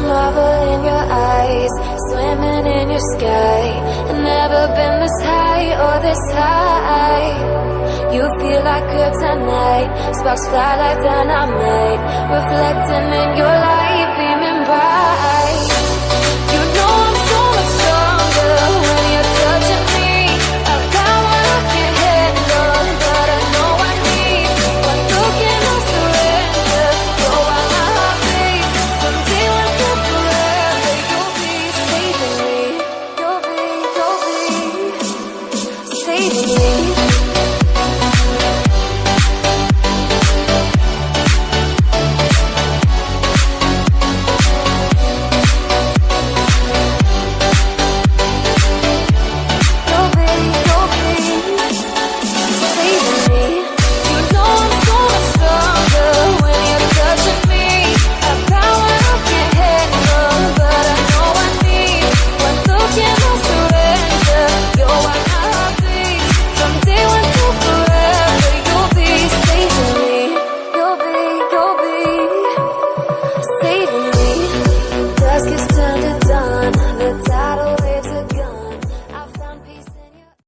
marvel in your eyes, swimming in your sky. I've never been this high or this high. You feel like kryptonite, sparks fly like dynamite, reflecting in your light.